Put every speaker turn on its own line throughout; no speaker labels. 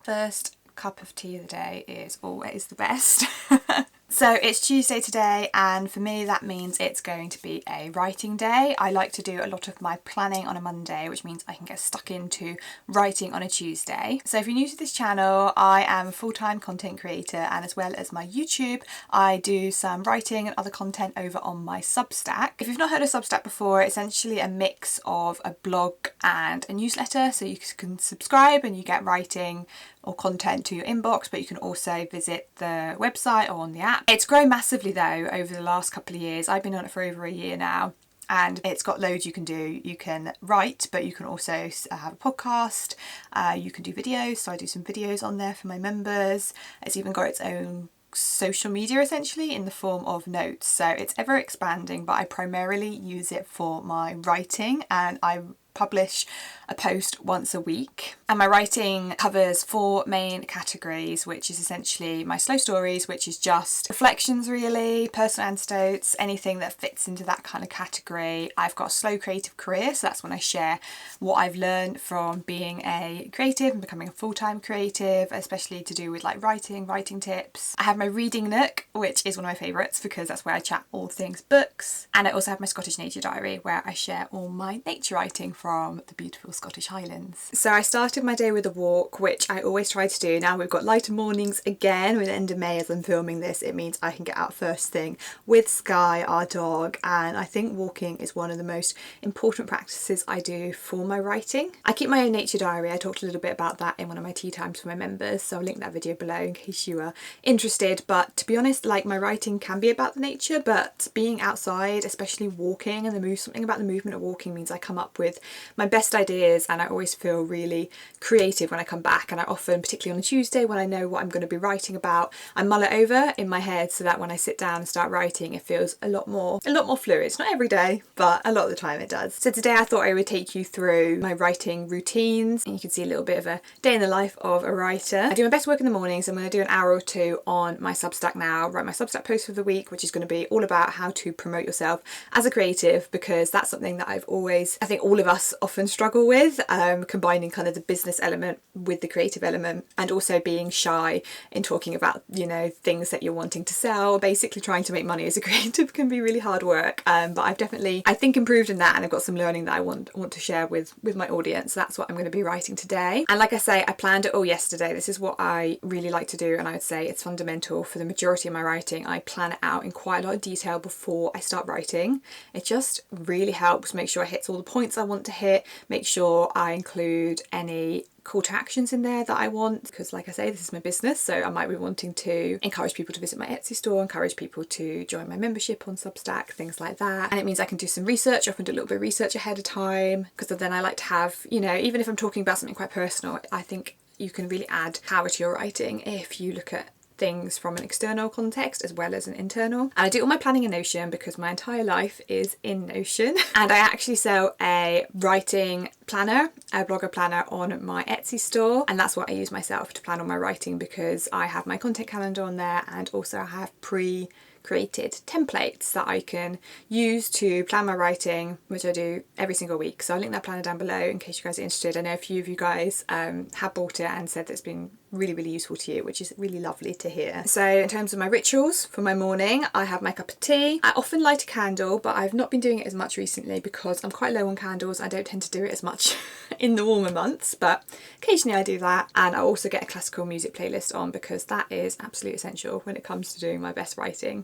First cup of tea of the day is always the best. So it's Tuesday today, and for me that means it's going to be a writing day. I like to do a lot of my planning on a Monday, which means I can get stuck into writing on a Tuesday. So if you're new to this channel, I am a full-time content creator, and as well as my YouTube, I do some writing and other content over on my Substack. If you've not heard of Substack before, it's essentially a mix of a blog and a newsletter. So you can subscribe and you get writing or content to your inbox, but you can also visit the website or on the app. It's grown massively though over the last couple of years. I've been on it for over a year now, and it's got loads you can do. You can write, but you can also have a podcast. You can do videos, so I do some videos on there for my members. It's even got its own social media essentially in the form of notes, so it's ever expanding, but I primarily use it for my writing, and I publish a post once a week, and my writing covers 4 main categories, which is essentially my slow stories, which is just reflections really, personal anecdotes, anything that fits into that kind of category. I've got a slow creative career, so that's when I share what I've learned from being a creative and becoming a full-time creative, especially to do with like writing tips. I have my reading nook, which is one of my favourites because that's where I chat all things books, and I also have my Scottish nature diary where I share all my nature writing from the beautiful Scottish Highlands. So I started my day with a walk, which I always try to do. Now we've got lighter mornings again with the end of May as I'm filming this. It means I can get out first thing with Sky, our dog, and I think walking is one of the most important practices I do for my writing. I keep my own nature diary. I talked a little bit about that in one of my tea times for my members, so I'll link that video below in case you are interested. But to be honest, like, my writing can be about the nature, but being outside, especially walking, and something about the movement of walking means I come up with my best ideas, and I always feel really creative when I come back. And I often, particularly on a Tuesday when I know what I'm going to be writing about, I mull it over in my head so that when I sit down and start writing it feels a lot more fluid. It's not every day, but a lot of the time it does. So today I thought I would take you through my writing routines, and you can see a little bit of a day in the life of a writer. I do my best work in the mornings. I'm going to do an hour or two on my Substack now, write my Substack post for the week, which is going to be all about how to promote yourself as a creative, because that's something that I've always, I think all of us often struggle with, combining kind of the business element with the creative element, and also being shy in talking about, you know, things that you're wanting to sell. Basically trying to make money as a creative can be really hard work, but I've definitely, I think, improved in that, and I've got some learning that I want to share with my audience. So that's what I'm going to be writing today. And like I say, I planned it all yesterday. This is what I really like to do, and I would say it's fundamental for the majority of my writing. I plan it out in quite a lot of detail before I start writing. It just really helps make sure I hit all the points I want to hit, make sure I include any call to actions in there that I want, because like I say, this is my business, so I might be wanting to encourage people to visit my Etsy store, encourage people to join my membership on Substack, things like that. And it means I can do some research. I often do a little bit of research ahead of time, because then I like to have, you know, even if I'm talking about something quite personal, I think you can really add power to your writing if you look at things from an external context as well as an internal. And I do all my planning in Notion because my entire life is in Notion. And I actually sell a writing planner, a blogger planner, on my Etsy store, and that's what I use myself to plan all my writing, because I have my content calendar on there, and also I have pre-created templates that I can use to plan my writing, which I do every single week. So I'll link that planner down below in case you guys are interested. I know a few of you guys have bought it and said that it's been really useful to you, which is really lovely to hear. So in terms of my rituals for my morning, I have my cup of tea. I often light a candle, but I've not been doing it as much recently because I'm quite low on candles. I don't tend to do it as much in the warmer months, but occasionally I do that. And I also get a classical music playlist on, because that is absolutely essential when it comes to doing my best writing.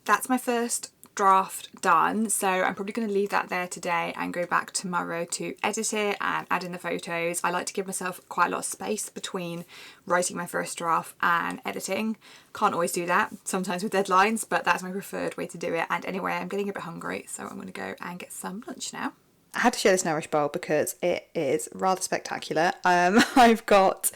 That's my first draft done, so I'm probably going to leave that there today and go back tomorrow to edit it and add in the photos. I like to give myself quite a lot of space between writing my first draft and editing. Can't always do that, sometimes with deadlines, but that's my preferred way to do it. And anyway, I'm getting a bit hungry, so I'm going to go and get some lunch now. I had to share this Nourish bowl because it is rather spectacular. I've got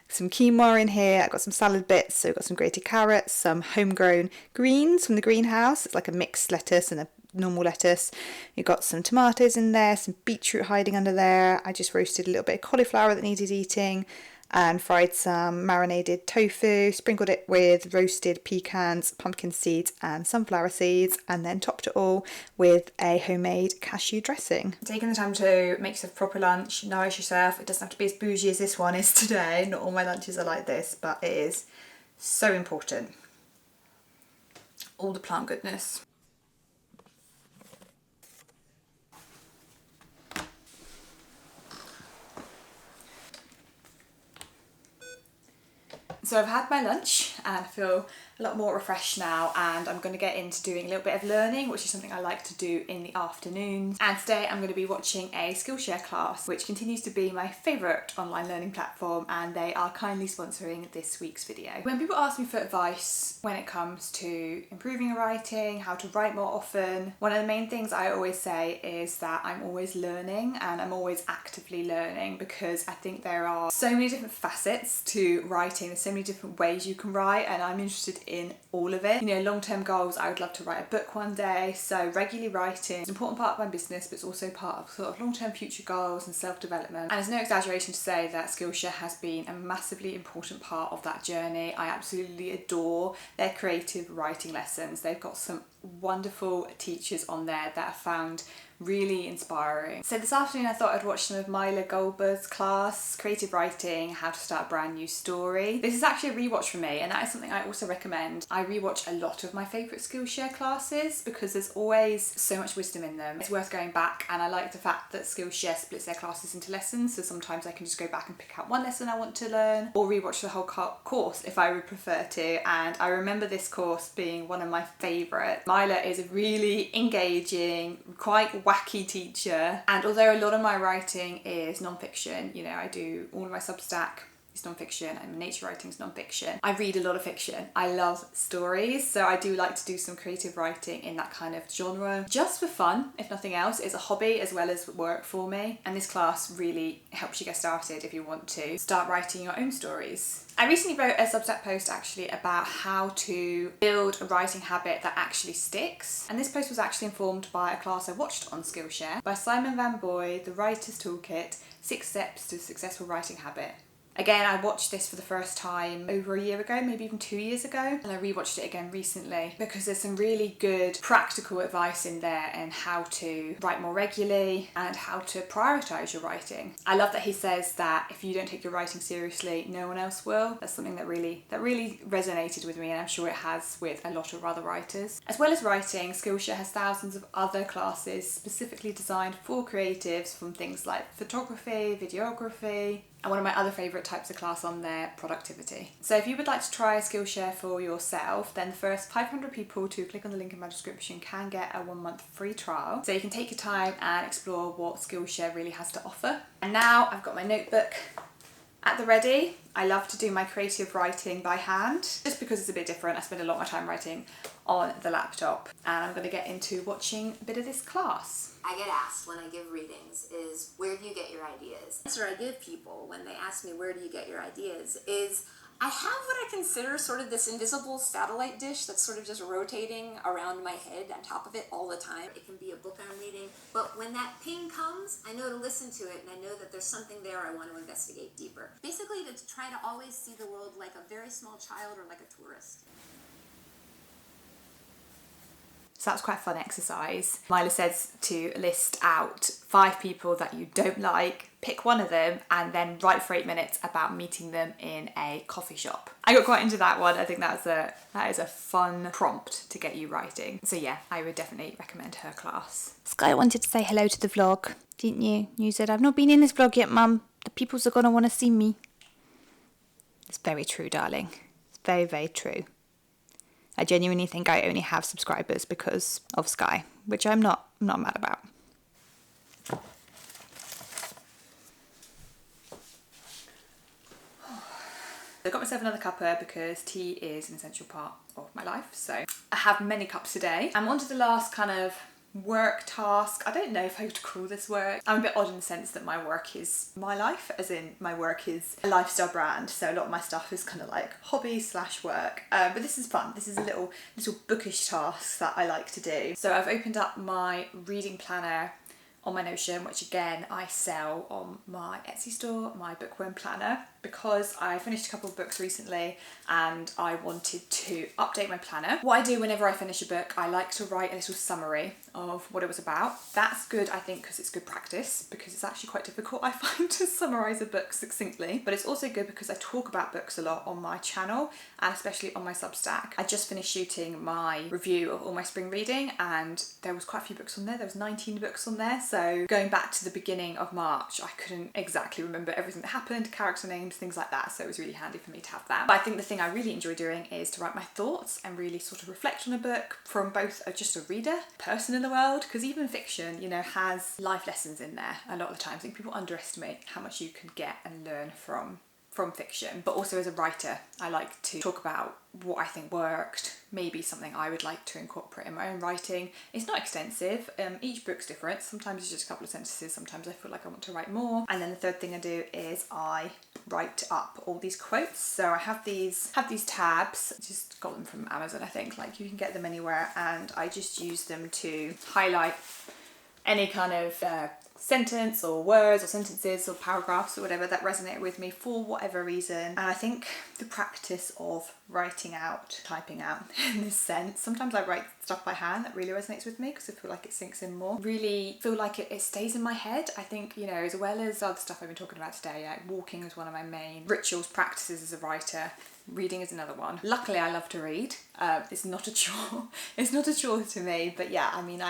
some quinoa in here, I've got some salad bits, so I've got some grated carrots, some homegrown greens from the greenhouse. It's like a mixed lettuce and a normal lettuce. You've got some tomatoes in there, some beetroot hiding under there. I just roasted a little bit of cauliflower that needed eating and fried some marinated tofu, sprinkled it with roasted pecans, pumpkin seeds and sunflower seeds, and then topped it all with a homemade cashew dressing. Taking the time to make yourself proper lunch, nourish yourself. It doesn't have to be as bougie as this one is today. Not all my lunches are like this, but it is so important. All the plant goodness. So I've had my lunch and I feel a lot more refreshed now, and I'm going to get into doing a little bit of learning, which is something I like to do in the afternoons. And today I'm going to be watching a Skillshare class, which continues to be my favourite online learning platform, and they are kindly sponsoring this week's video. When people ask me for advice when it comes to improving your writing, how to write more often, one of the main things I always say is that I'm always learning and I'm always actively learning, because I think there are so many different facets to writing. There's so many different ways you can write, and I'm interested in all of it. You know, long-term goals, I would love to write a book one day, so regularly writing is an important part of my business, but it's also part of sort of long-term future goals and self-development. And it's no exaggeration to say that Skillshare has been a massively important part of that journey. I absolutely adore their creative writing lessons. They've got some wonderful teachers on there that I found really inspiring. So this afternoon I thought I'd watch some of Myla Goldberg's class, Creative Writing, How to Start a Brand New Story. This is actually a rewatch for me, and that is something I also recommend. I rewatch a lot of my favourite Skillshare classes because there's always so much wisdom in them. It's worth going back, and I like the fact that Skillshare splits their classes into lessons, so sometimes I can just go back and pick out one lesson I want to learn, or rewatch the whole course if I would prefer to. And I remember this course being one of my favourite. Myla is a really engaging, quite wacky teacher, and although a lot of my writing is non-fiction, you know, I do all of my Substack is non-fiction and nature writing is non-fiction, I read a lot of fiction. I love stories, so I do like to do some creative writing in that kind of genre just for fun, if nothing else. It's a hobby as well as work for me, and this class really helps you get started if you want to start writing your own stories. I recently wrote a Substack post actually about how to build a writing habit that actually sticks, and this post was actually informed by a class I watched on Skillshare by Simon Van Boy, The Writer's Toolkit, 6 Steps to a Successful Writing Habit. Again, I watched this for the first time over a year ago, maybe even 2 years ago, and I rewatched it again recently because there's some really good practical advice in there on how to write more regularly and how to prioritise your writing. I love that he says that if you don't take your writing seriously, no one else will. That's something that really resonated with me, and I'm sure it has with a lot of other writers. As well as writing, Skillshare has thousands of other classes specifically designed for creatives, from things like photography, videography, and one of my other favourite types of class on there, productivity. So if you would like to try Skillshare for yourself, then the first 500 people to click on the link in my description can get a 1 month free trial. So you can take your time and explore what Skillshare really has to offer. And now I've got my notebook at the ready. I love to do my creative writing by hand, just because it's a bit different. I spend a lot of my time writing on the laptop, and I'm going to get into watching a bit of this class.
I get asked when I give readings is, where do you get your ideas? The answer I give people when they ask me, where do you get your ideas, is I have what I consider sort of this invisible satellite dish that's sort of just rotating around my head on top of it all the time. It can be a book I'm reading, but when that ping comes, I know to listen to it, and I know that there's something there I want to investigate deeper. Basically, to try to always see the world like a very small child or like a tourist.
So that's quite a fun exercise. Myla says to list out 5 people that you don't like, pick one of them, and then write for 8 minutes about meeting them in a coffee shop. I got quite into that one. I think that is a fun prompt to get you writing. So yeah, I would definitely recommend her class. Sky wanted to say hello to the vlog, didn't you? You said, I've not been in this vlog yet, Mum. The peoples are gonna want to see me. It's very true, darling. It's very, very true. I genuinely think I only have subscribers because of Sky, which I'm not mad about. I got myself another cuppa because tea is an essential part of my life, so I have many cups today. I'm on to the last kind of work task. I don't know if I would call this work. I'm a bit odd in the sense that my work is my life, as in my work is a lifestyle brand, so a lot of my stuff is kind of like hobby / work, but this is fun. This is a little bookish task that I like to do. So I've opened up my reading planner on my Notion, which again I sell on my Etsy store, my bookworm planner, because I finished a couple of books recently and I wanted to update my planner. What I do whenever I finish a book, I like to write a little summary of what it was about. That's good, I think, because it's good practice, because it's actually quite difficult, I find, to summarise a book succinctly. But it's also good because I talk about books a lot on my channel, and especially on my Substack. I just finished shooting my review of all my spring reading, and there was quite a few books on there. There was 19 books on there. So going back to the beginning of March, I couldn't exactly remember everything that happened, character names, things like that. So it was really handy for me to have that. But I think the thing I really enjoy doing is to write my thoughts and really sort of reflect on a book from both just a reader, person in the world, because even fiction, you know, has life lessons in there a lot of the time. I think people underestimate how much you can get and learn from fiction. But also as a writer, I like to talk about what I think worked, maybe something I would like to incorporate in my own writing. It's not extensive, each book's different. Sometimes it's just a couple of sentences, sometimes I feel like I want to write more. And then the third thing I do is I write up all these quotes. So I have these tabs, just got them from Amazon, I think, like you can get them anywhere, and I just use them to highlight any kind of sentence or words or sentences or paragraphs or whatever that resonate with me for whatever reason. And I think the practice of typing out in this sense, sometimes I write stuff by hand that really resonates with me because I feel like it sinks in more. Really feel like it stays in my head. I think, you know, as well as other stuff I've been talking about today, like walking is one of my main rituals, practices as a writer. Reading is another one. Luckily I love to read. It's not a chore. It's not a chore to me, but yeah, I mean,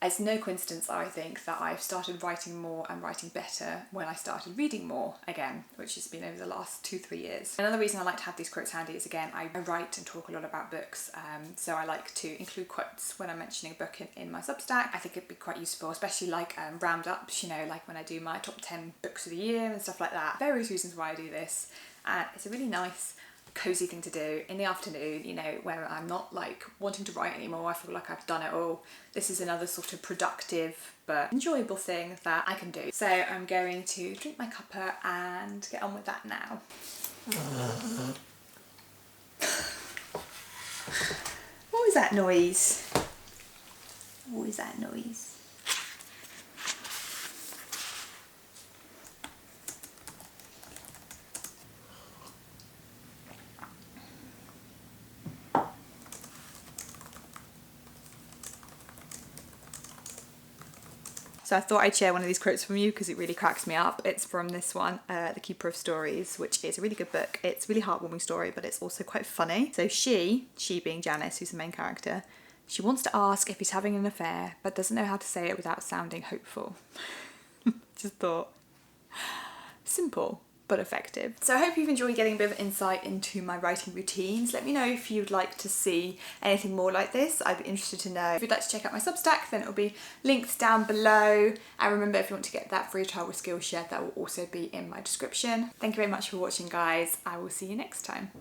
it's no coincidence, I think, that I've started writing more and writing better when I started reading more again, which has been over the last 2-3 years. Another reason I like to have these quotes handy is, again, I write and talk a lot about books, so I like to include quotes when I'm mentioning a book in my Substack. I think it'd be quite useful, especially like roundups, you know, like when I do my top 10 books of the year and stuff like that. Various reasons why I do this, and it's a really nice cozy thing to do in the afternoon, you know, when I'm not like wanting to write anymore. I feel like I've done it all. This is another sort of productive but enjoyable thing that I can do. So I'm going to drink my cuppa and get on with that now. What was that noise? What was that noise? So I thought I'd share one of these quotes from you because it really cracks me up. It's from this one, The Keeper of Stories, which is a really good book. It's a really heartwarming story, but it's also quite funny. So she being Janice, who's the main character, she wants to ask if he's having an affair, but doesn't know how to say it without sounding hopeful. Just thought, simple but effective. So I hope you've enjoyed getting a bit of insight into my writing routines. Let me know if you'd like to see anything more like this. I'd be interested to know. If you'd like to check out my Substack, then it'll be linked down below. And remember, if you want to get that free trial with Skillshare, that will also be in my description. Thank you very much for watching, guys. I will see you next time.